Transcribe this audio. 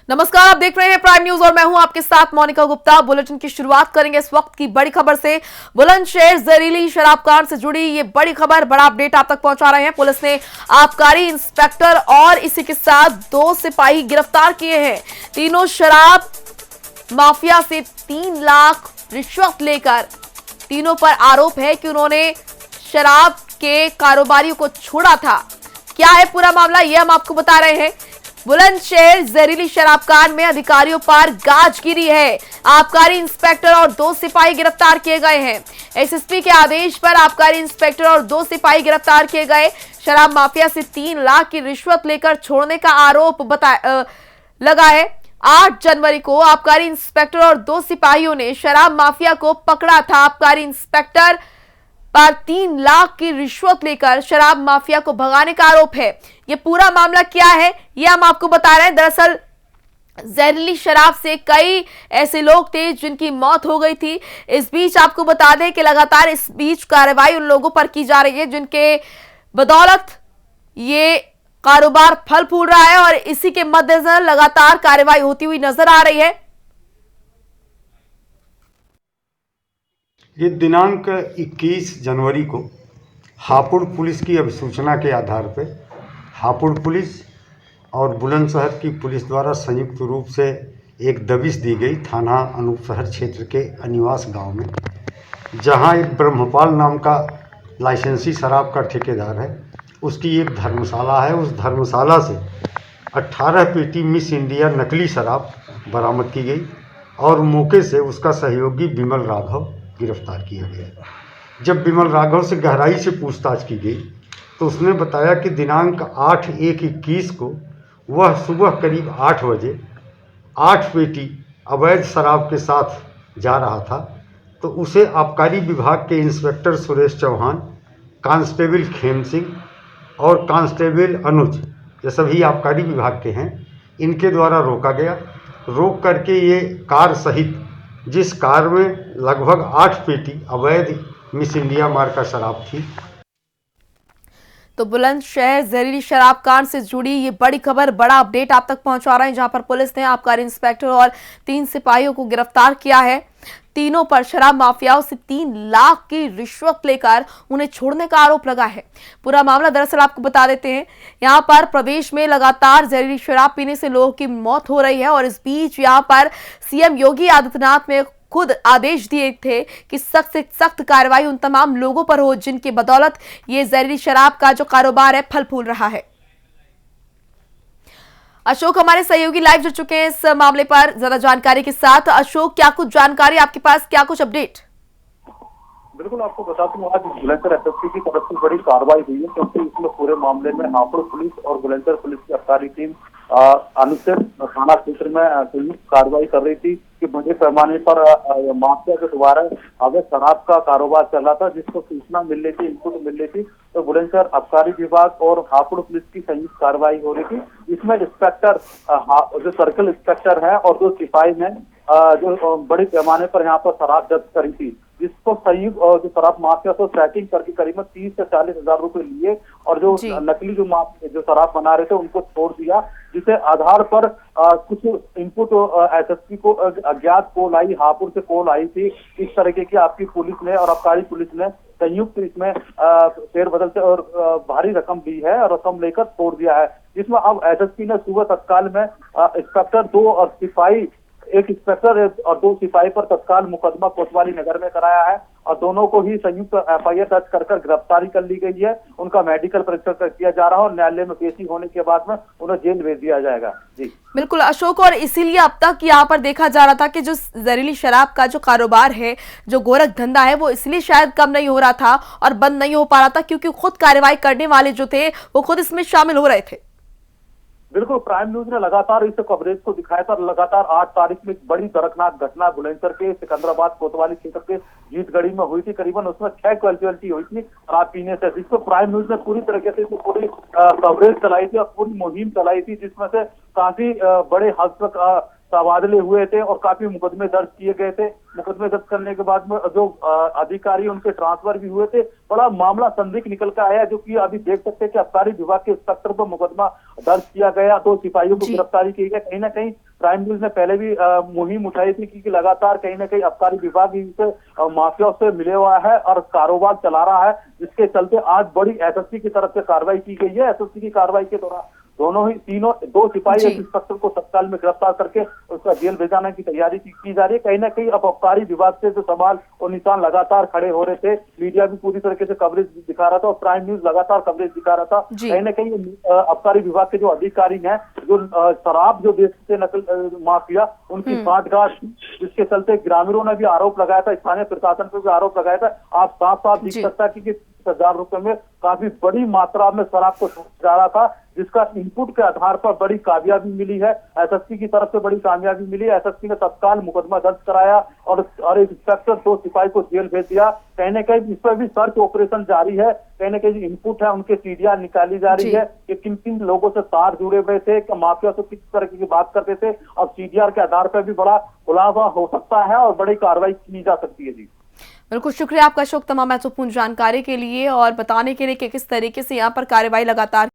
नमस्कार, आप देख रहे हैं प्राइम न्यूज और मैं हूं आपके साथ मोनिका गुप्ता। बुलेटिन की शुरुआत करेंगे इस वक्त की बड़ी खबर से। बुलंदशहर जहरीली शराब कांड से जुड़ी ये बड़ी खबर, बड़ा अपडेट आप तक पहुंचा रहे हैं। पुलिस ने आबकारी इंस्पेक्टर और इसी के साथ 2 सिपाही गिरफ्तार किए हैं। तीनों शराब माफिया से 3 लाख रिश्वत लेकर, तीनों पर आरोप है कि उन्होंने शराब के कारोबारियों को छोड़ा था। क्या है पूरा मामला, यह हम आपको बता रहे हैं। बुलंदशहर जहरीली शराब कांड में अधिकारियों पर गाज गिरी है। आबकारी इंस्पेक्टर और 2 सिपाही गिरफ्तार किए गए हैं। एसएसपी के आदेश पर आबकारी इंस्पेक्टर और 2 सिपाही गिरफ्तार किए गए। शराब माफिया से 3 लाख की रिश्वत लेकर छोड़ने का आरोप लगा है। 8 जनवरी को आबकारी इंस्पेक्टर और 2 सिपाहियों ने शराब माफिया को पकड़ा था। आबकारी इंस्पेक्टर पर 3 लाख की रिश्वत लेकर शराब माफिया को भगाने का आरोप है। ये पूरा मामला क्या है, ये हम आपको बता रहे हैं। दरअसल जहरीली शराब से कई ऐसे लोग थे जिनकी मौत हो गई थी। इस बीच आपको बता दें कि लगातार इस बीच कार्रवाई उन लोगों पर की जा रही है जिनके बदौलत ये कारोबार फल फूल रहा है, और इसी के मद्देनजर लगातार कार्रवाई होती हुई नजर आ रही है। ये दिनांक 21 जनवरी को हापुड़ पुलिस की अभिसूचना के आधार पर हापुड़ पुलिस और बुलंदशहर की पुलिस द्वारा संयुक्त रूप से एक दबिश दी गई थाना अनूपशहर क्षेत्र के अनिवास गांव में, जहां एक ब्रह्मपाल नाम का लाइसेंसी शराब का ठेकेदार है, उसकी एक धर्मशाला है। उस धर्मशाला से 18 पेटी मिस इंडिया नकली शराब बरामद की गई और मौके से उसका सहयोगी विमल राघव गिरफ्तार किया गया। जब विमल राघव से गहराई से पूछताछ की गई तो उसने बताया कि दिनांक 8/1/21 को वह सुबह करीब 8 बजे 8 पेटी अवैध शराब के साथ जा रहा था, तो उसे आबकारी विभाग के इंस्पेक्टर सुरेश चौहान, कांस्टेबल खेम सिंह और कांस्टेबल अनुज, ये सभी आबकारी विभाग के हैं, इनके द्वारा रोका गया। रोक करके ये कार सहित, जिस कार में लगभग 8 पेटी अवैध मिस इंडिया मार्क का शराब थी। तो बुलंदशहर जहरीली शराब कांड से जुड़ी ये बड़ी खबर, बड़ा अपडेट आप तक पहुंचा रहे हैं, जहां पर पुलिस ने आबकारी इंस्पेक्टर और 3 सिपाहियों को गिरफ्तार किया है। तीनों पर शराब माफियाओं से 3 लाख की रिश्वत लेकर उन्हें छोड़ने का आरोप लगा है। पूरा मामला दरअसल आपको बता देते हैं। यहां पर प्रदेश में लगातार जहरीली शराब पीने से लोगों की मौत हो रही है, और इस बीच यहां पर सीएम योगी आदित्यनाथ ने खुद आदेश दिए थे कि सख्त से सख्त कार्रवाई उन तमाम लोगों पर हो जिनकी बदौलत ये जहरीली शराब का जो कारोबार है फल फूल रहा है। अशोक हमारे सहयोगी लाइव जुड़ चुके हैं इस मामले पर ज्यादा जानकारी के साथ। अशोक, क्या कुछ जानकारी आपके पास, क्या कुछ अपडेट? बिल्कुल, आपको बता दूं आज बुलंदशहर एसएसपी की तरफ से बड़ी कार्रवाई हुई है, क्योंकि इसमें पूरे मामले में हापुड़ पुलिस और बुलंदशहर पुलिस की आबकारी टीम अनुच्छेद थाना क्षेत्र में संयुक्त कार्रवाई कर रही थी कि बड़े पैमाने पर माफिया के द्वारा अवैध शराब का कारोबार चल रहा था, जिसको सूचना मिल रही थी, इनपुट मिल रही थी। तो बुलंदशहर आबकारी विभाग और हापुड़ पुलिस की संयुक्त कार्रवाई हो रही थी। इसमें इंस्पेक्टर, जो सर्कल इंस्पेक्टर है, और 2 सिपाही ने जो बड़े पैमाने पर यहाँ पर शराब जब्त करी थी, जिसको संयुक्त जो शराब माफिया को ट्रैकिंग करके करीबन 30 से 40 हजार रुपए लिए, और जो नकली जो शराब बना रहे थे उनको छोड़ दिया, जिसके आधार पर कुछ इनपुट एसएसपी को अज्ञात कॉल आई, हापुड़ से कॉल आई थी। इस तरीके की आपकी पुलिस ने और आबकारी पुलिस ने संयुक्त इसमें फेरबदल से और भारी रकम ली है और रकम लेकर छोड़ दिया है, जिसमें अब एसएसपी ने सुबह तत्काल में इंस्पेक्टर 2 और सिपाही, एक इंस्पेक्टर और 2 सिपाही पर तत्काल मुकदमा कोतवाली नगर में कराया है, और दोनों को ही संयुक्त एफआईआर दर्ज कर गिरफ्तारी कर ली गई है। उनका मेडिकल परीक्षण किया जा रहा है और न्यायालय में पेशी होने के बाद में उन्हें जेल भेज दिया जाएगा। जी बिल्कुल अशोक, और इसीलिए अब तक यहाँ पर देखा जा रहा था कि जो जहरीली शराब का जो कारोबार है, जो गोरख धंधा है, वो इसलिए शायद कम नहीं हो रहा था और बंद नहीं हो पा रहा था क्योंकि खुद कार्रवाई करने वाले जो थे वो खुद इसमें शामिल हो रहे थे। बिल्कुल, प्राइम न्यूज ने लगातार इस कवरेज को दिखाया था। लगातार 8 तारीख में एक बड़ी दर्दनाक घटना बुलंदशहर के सिकंदराबाद कोतवाली क्षेत्र के जीतगढ़ी में हुई थी। करीबन उसमें 6 कैजुअलिटी हुई थी शराब पीने से, जिसको प्राइम न्यूज ने पूरी तरीके से पूरी कवरेज चलाई थी और पूरी मुहिम चलाई थी, जिसमें से काफी बड़े हद तक तबादले हुए थे और काफी मुकदमे दर्ज किए गए थे। मुकदमे दर्ज करने के बाद में जो अधिकारी उनके ट्रांसफर भी हुए थे, बड़ा मामला संदिग्ध निकल कर आया, जो कि अभी देख सकते हैं कि आबकारी विभाग के इंस्पेक्टर पर मुकदमा दर्ज किया गया, 2 सिपाहियों को गिरफ्तारी की गई। कहीं ना कहीं प्राइम न्यूज ने पहले भी मुहिम उठाई थी कि लगातार कहीं ना कहीं आबकारी विभाग इनसे माफिया से मिले हुआ है और कारोबार चला रहा है, जिसके चलते आज बड़ी एसएसपी की तरफ से कार्रवाई की गई है। एसएसपी की कार्रवाई के दौरान दोनों ही 2 सिपाही इंस्पेक्टर को तत्काल में गिरफ्तार करके उसका जेल भेजाने की तैयारी की जा रही है। कहीं ना कहीं अब आबकारी विभाग से जो सवाल और निशान लगातार खड़े हो रहे थे, मीडिया भी पूरी तरीके से कवरेज दिखा रहा था और प्राइम न्यूज लगातार कवरेज दिखा रहा था। कहीं ना कहीं आबकारी विभाग के जो अधिकारी हैं, जो शराब जो बेचते नकल माफिया, उनकी साठगांठ, जिसके चलते ग्रामीणों ने भी आरोप लगाया था, स्थानीय प्रशासन पर भी आरोप लगाया था। आप साफ साफ दिख सकता है कि 30,000 रुपए में काफी बड़ी मात्रा में शराब को जा रहा था, जिसका इनपुट के आधार पर बड़ी कामयाबी मिली है। एसएसपी की तरफ से बड़ी कामयाबी मिली है। एसएसपी ने तत्काल मुकदमा दर्ज कराया और एक इंस्पेक्टर 2 सिपाही को जेल भेज दिया। कहीं ना कहीं इस पर भी सर्च ऑपरेशन जारी है। कहीं ना कहीं इनपुट है, उनके सीडियां निकाली जा रही है कि किन किन लोगों से तार जुड़े हुए थे, माफिया से किस तरह की बात करते थे। अब सीडीआर के आधार पर भी बड़ा खुलासा हो सकता है और बड़ी कार्रवाई की जा सकती है। जी बिल्कुल, शुक्रिया आपका अशोक, तमाम महत्वपूर्ण जानकारी के लिए और बताने के लिए कि किस तरीके से यहाँ पर कार्रवाई लगातार